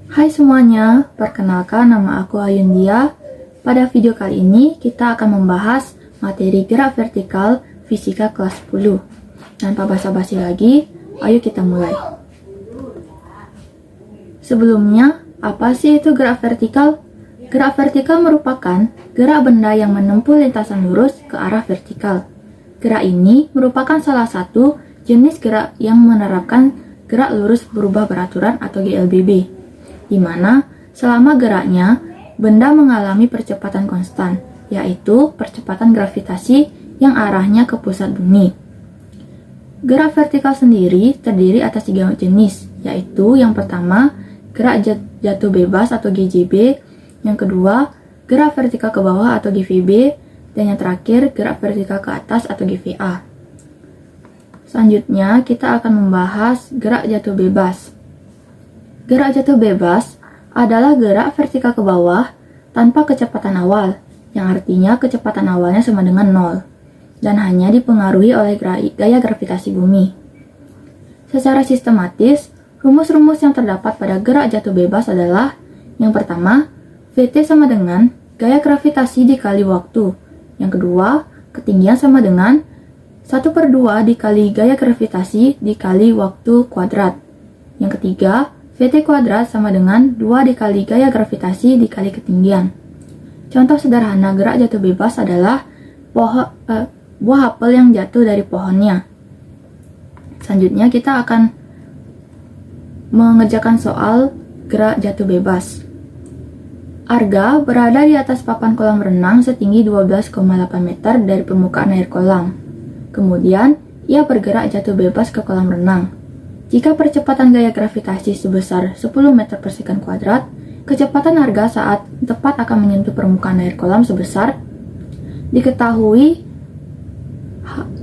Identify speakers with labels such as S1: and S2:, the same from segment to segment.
S1: Hai semuanya, perkenalkan nama aku Ayundia. Pada video kali ini kita akan membahas materi gerak vertikal fisika kelas 10. Tanpa basa-basi lagi, ayo kita mulai. Sebelumnya, apa sih itu gerak vertikal? Gerak vertikal merupakan gerak benda yang menempuh lintasan lurus ke arah vertikal. Gerak ini merupakan salah satu jenis gerak yang menerapkan gerak lurus berubah beraturan atau GLBB, di mana selama geraknya benda mengalami percepatan konstan, yaitu percepatan gravitasi yang arahnya ke pusat bumi. Gerak vertikal sendiri terdiri atas 3 jenis, yaitu yang pertama gerak jatuh bebas atau GJB, yang kedua gerak vertikal ke bawah atau GVB, dan yang terakhir gerak vertikal ke atas atau GVA. Selanjutnya, kita akan membahas gerak jatuh bebas. Gerak jatuh bebas adalah gerak vertikal ke bawah tanpa kecepatan awal, yang artinya kecepatan awalnya sama dengan 0, dan hanya dipengaruhi oleh gaya gravitasi bumi. Secara sistematis, rumus-rumus yang terdapat pada gerak jatuh bebas adalah: yang pertama, Vt sama dengan gaya gravitasi dikali waktu. Yang kedua, ketinggian sama dengan 1/2 dikali gaya gravitasi dikali waktu kuadrat. Yang ketiga, Vt kuadrat sama dengan 2 dikali gaya gravitasi dikali ketinggian. Contoh sederhana gerak jatuh bebas adalah buah apel yang jatuh dari pohonnya. Selanjutnya kita akan mengerjakan soal gerak jatuh bebas. Arga berada di atas papan kolam renang setinggi 12,8 meter dari permukaan air kolam. Kemudian, ia bergerak jatuh bebas ke kolam renang. Jika percepatan gaya gravitasi sebesar 10 meter per second kuadrat, kecepatan Arga saat tepat akan menyentuh permukaan air kolam sebesar, diketahui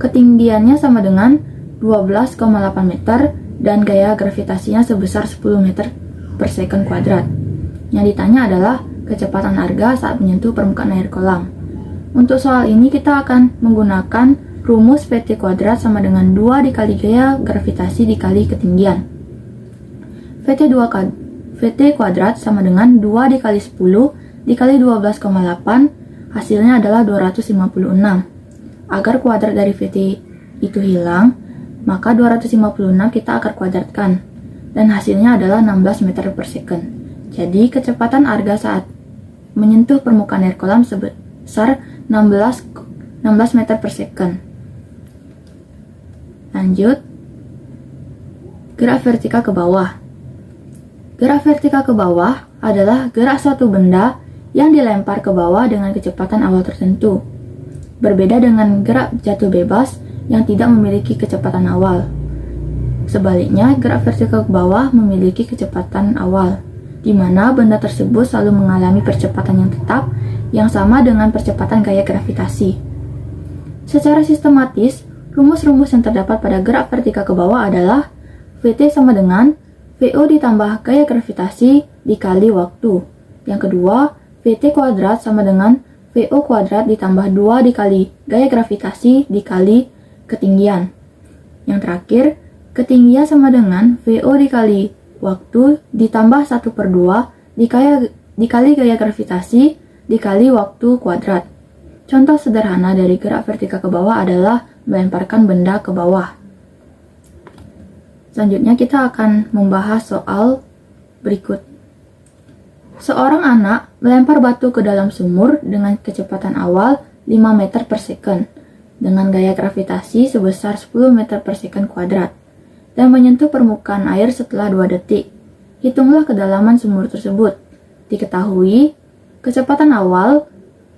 S1: ketinggiannya sama dengan 12,8 meter dan gaya gravitasinya sebesar 10 meter per second kuadrat. Yang ditanya adalah kecepatan Arga saat menyentuh permukaan air kolam. Untuk soal ini kita akan menggunakan rumus Vt kuadrat sama dengan 2 dikali gaya gravitasi dikali ketinggian. Vt kuadrat sama dengan 2 dikali 10 dikali 12,8, hasilnya adalah 256. Agar kuadrat dari Vt itu hilang, maka 256 kita akan kuadratkan, dan hasilnya adalah 16 meter per second. Jadi kecepatan Arga saat menyentuh permukaan air kolam sebesar 16 meter per second. Lanjut, gerak vertikal ke bawah. Gerak vertikal ke bawah adalah gerak suatu benda yang dilempar ke bawah dengan kecepatan awal tertentu. Berbeda dengan gerak jatuh bebas yang tidak memiliki kecepatan awal. Sebaliknya, gerak vertikal ke bawah memiliki kecepatan awal, di mana benda tersebut selalu mengalami percepatan yang tetap yang sama dengan percepatan gaya gravitasi. Secara sistematis, rumus-rumus yang terdapat pada gerak vertikal ke bawah adalah Vt sama dengan Vo ditambah gaya gravitasi dikali waktu. Yang kedua, Vt kuadrat sama dengan Vo kuadrat ditambah 2 dikali gaya gravitasi dikali ketinggian. Yang terakhir, ketinggian sama dengan Vo dikali waktu ditambah 1/2 dikali gaya gravitasi dikali waktu kuadrat. Contoh sederhana dari gerak vertikal ke bawah adalah melemparkan benda ke bawah. Selanjutnya kita akan membahas soal berikut. Seorang anak melempar batu ke dalam sumur dengan kecepatan awal 5 meter per second dengan gaya gravitasi sebesar 10 meter per second kuadrat dan menyentuh permukaan air setelah 2 detik. Hitunglah kedalaman sumur tersebut. Diketahui kecepatan awal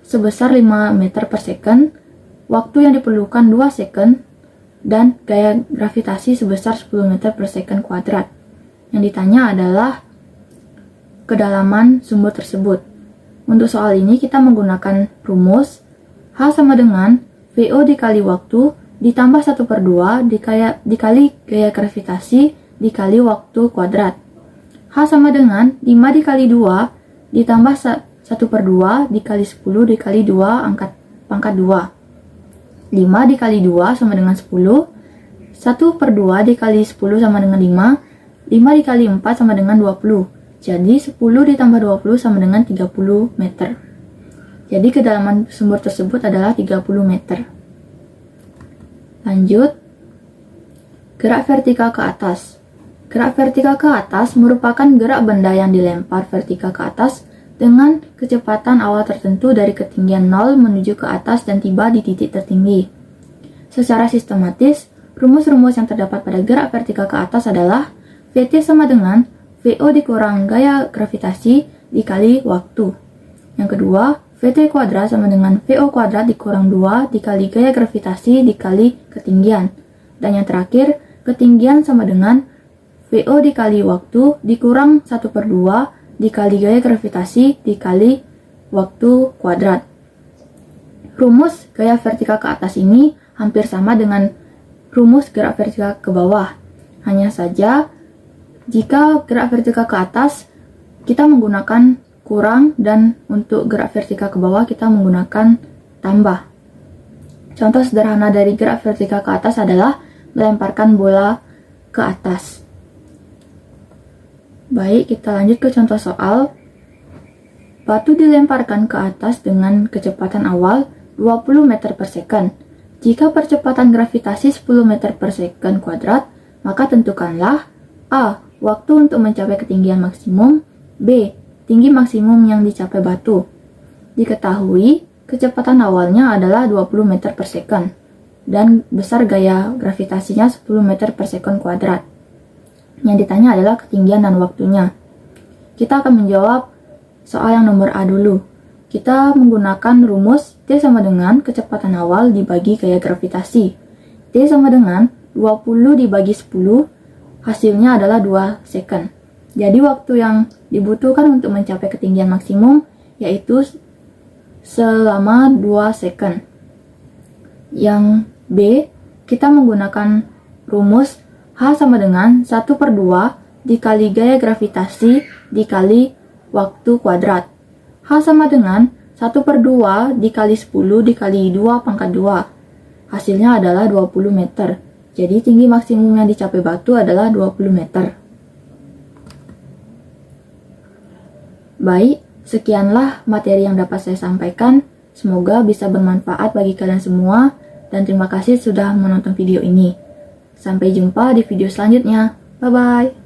S1: sebesar 5 meter per second, waktu yang diperlukan 2 second, dan gaya gravitasi sebesar 10 meter per second kuadrat. Yang ditanya adalah kedalaman sumur tersebut. Untuk soal ini kita menggunakan rumus H sama dengan Vo dikali waktu ditambah 1/2 dikali gaya gravitasi dikali waktu kuadrat. H sama dengan 5 dikali 2 ditambah 1/2 dikali 10 dikali 2 pangkat 2. 5 dikali 2 sama dengan 10, 1/2 dikali 10 sama dengan 5, 5 dikali 4 sama dengan 20. Jadi 10 ditambah 20 sama dengan 30 meter. Jadi kedalaman sumur tersebut adalah 30 meter. Lanjut, gerak vertikal ke atas. Gerak vertikal ke atas merupakan gerak benda yang dilempar vertikal ke atas dengan kecepatan awal tertentu dari ketinggian 0 menuju ke atas dan tiba di titik tertinggi. Secara sistematis, rumus-rumus yang terdapat pada gerak vertikal ke atas adalah Vt sama dengan Vo dikurang gaya gravitasi dikali waktu. Yang kedua, Vt kuadrat sama dengan Vo kuadrat dikurang 2 dikali gaya gravitasi dikali ketinggian. Dan yang terakhir, ketinggian sama dengan Vo dikali waktu dikurang 1/2 dikali gaya gravitasi dikali waktu kuadrat. Rumus gaya vertikal ke atas ini hampir sama dengan rumus gerak vertikal ke bawah. Hanya saja, jika gerak vertikal ke atas, kita menggunakan kurang, dan untuk gerak vertikal ke bawah, kita menggunakan tambah. Contoh sederhana dari gerak vertikal ke atas adalah melemparkan bola ke atas. Baik, kita lanjut ke contoh soal. Batu dilemparkan ke atas dengan kecepatan awal 20 meter per second. Jika percepatan gravitasi 10 meter per second kuadrat, maka tentukanlah A. Waktu untuk mencapai ketinggian maksimum. B. Tinggi maksimum yang dicapai batu. Diketahui, kecepatan awalnya adalah 20 meter per second, dan besar gaya gravitasinya 10 meter per second kuadrat. Yang ditanya adalah ketinggian dan waktunya. Kita akan menjawab soal yang nomor A dulu. Kita menggunakan rumus T sama dengan kecepatan awal dibagi gaya gravitasi. T sama dengan 20 dibagi 10, hasilnya adalah 2 second. Jadi waktu yang dibutuhkan untuk mencapai ketinggian maksimum yaitu selama 2 second. Yang B, kita menggunakan rumus H sama dengan 1/2 dikali gaya gravitasi dikali waktu kuadrat. H sama dengan 1/2 dikali 10 dikali 2/2. Hasilnya adalah 20 meter. Jadi tinggi maksimum yang dicapai batu adalah 20 meter. Baik, sekianlah materi yang dapat saya sampaikan. Semoga bisa bermanfaat bagi kalian semua, dan terima kasih sudah menonton video ini. Sampai jumpa di video selanjutnya. Bye-bye.